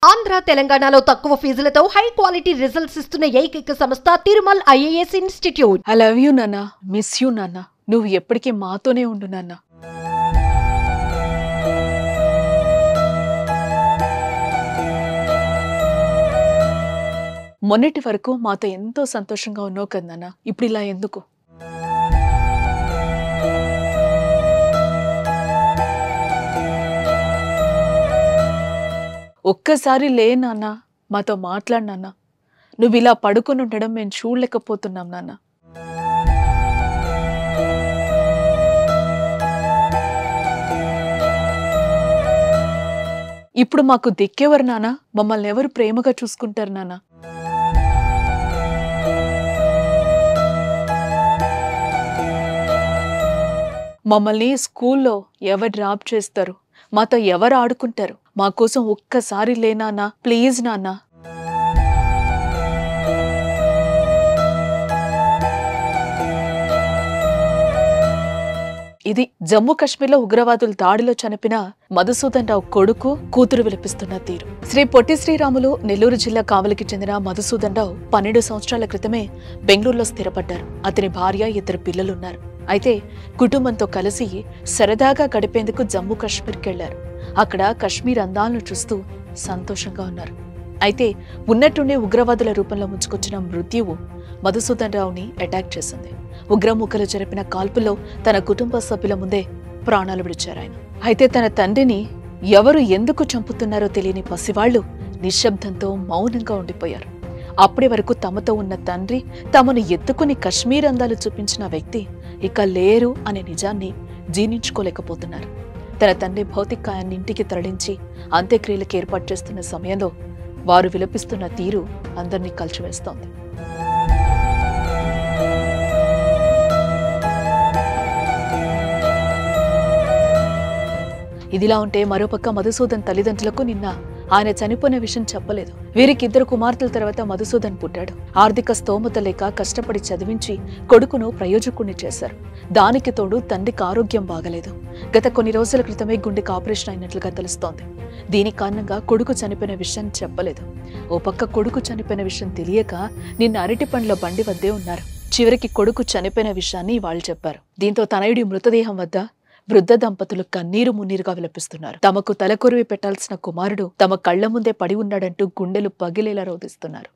ఆంధ్ర తెలంగాణలో తక్కువ ఫీజులతో high quality results ఇస్తున్న ఏకైక సంస్థ Tirumal IAS institute. I love you నాన్న, మిస్ యూ నాన్న. నువ్వు ఎప్పటికీ మాతోనే ఉండు నాన్న. మొన్నటి వరకు మాతో ఎంతో సంతోషంగా ఉన్నావు కదా నాన్న, ఇప్పుడు ఇలా ఎందుకు? ఒక్కసారి లే నాన్న, మాతో మాట్లాడు నాన్న. నువ్వు ఇలా పడుకొని ఉండడం మేము చూడలేకపోతున్నాం నాన్న. ఇప్పుడు మాకు దిక్కెవరు నాన్న? మమ్మల్ని ఎవరు ప్రేమగా చూసుకుంటారు నాన్న? మమ్మల్ని స్కూల్లో ఎవరు డ్రాప్ చేస్తారు? మాతో ఎవరు ఆడుకుంటారు? మా కోసం ఒక్కసారి లే నాన్న, ప్లీజ్ నాన్న. ఇది జమ్మూ కాశ్మీర్లో ఉగ్రవాదుల దాడిలో చనిపోయిన మధుసూదన్ రావు కొడుకు కూతురు విలపిస్తున్న తీరు. శ్రీ పొట్టి శ్రీరాములు నెల్లూరు జిల్లా కావలికి చెందిన మధుసూదన్ రావు 12 సంవత్సరాల క్రితమే బెంగళూరులో స్థిరపడ్డారు. అతని భార్య, 2 పిల్లలున్నారు. అయితే కుటుంబంతో కలిసి సరదాగా గడిపేందుకు జమ్మూ కాశ్మీర్కి వెళ్లారు. అక్కడ కశ్మీర్ అందాలను చూస్తూ సంతోషంగా ఉన్నారు. అయితే ఉన్నట్టుండే ఉగ్రవాదుల రూపంలో ముంచుకొచ్చిన మృత్యువు మధుసూదన్ రావుని అటాక్ చేసింది. ఉగ్రముఖలు జరిపిన కాల్పుల్లో తన కుటుంబ సభ్యుల ముందే ప్రాణాలు విడిచారు ఆయన. అయితే తన తండ్రిని ఎవరు ఎందుకు చంపుతున్నారో తెలియని పసివాళ్లు నిశ్శబ్దంతో మౌనంగా ఉండిపోయారు. అప్పటి వరకు తమతో ఉన్న తండ్రి, తమను ఎత్తుకుని కశ్మీర్ అందాలు చూపించిన వ్యక్తి ఇక లేరు అనే నిజాన్ని జీర్ణించుకోలేకపోతున్నారు. తన తండ్రి భౌతికాయాన్ని ఇంటికి తరలించి అంత్యక్రియలకు ఏర్పాటు చేస్తున్న సమయంలో వారు విలపిస్తున్న తీరు అందరినీ కలిచివేస్తోంది. ఇదిలా ఉంటే మరోపక్క మధుసూదన్ తల్లిదండ్రులకు నిన్న ఆయన చనిపోయిన విషయం చెప్పలేదు. వీరికి 2 కుమార్తెల తర్వాత మధుసూదన్ పుట్టాడు. ఆర్థిక స్తోమత లేక కష్టపడి చదివించి కొడుకును ప్రయోజకుణ్ణి చేశారు. దానికి తోడు తండ్రికి ఆరోగ్యం బాగలేదు. గత కొన్ని రోజుల క్రితమే గుండెకి ఆపరేషన్ అయినట్లుగా తెలుస్తోంది. దీని కారణంగా కొడుకు చనిపోయిన విషయం చెప్పలేదు. ఓ పక్క కొడుకు చనిపోయిన విషయం తెలియక నిన్న అరటి పండ్ల బండి వద్దే ఉన్నారు. చివరికి కొడుకు చనిపోయిన విషయాన్ని వాళ్ళు చెప్పారు. దీంతో తనయుడి మృతదేహం వద్ద వృద్ధ దంపతులు కన్నీరు మున్నీరుగా విలపిస్తున్నారు. తమకు తలకొరివి పెట్టాల్సిన కుమారుడు తమ కళ్ల ముందే పడి ఉన్నాడంటూ గుండెలు పగిలేలా రోధిస్తున్నారు.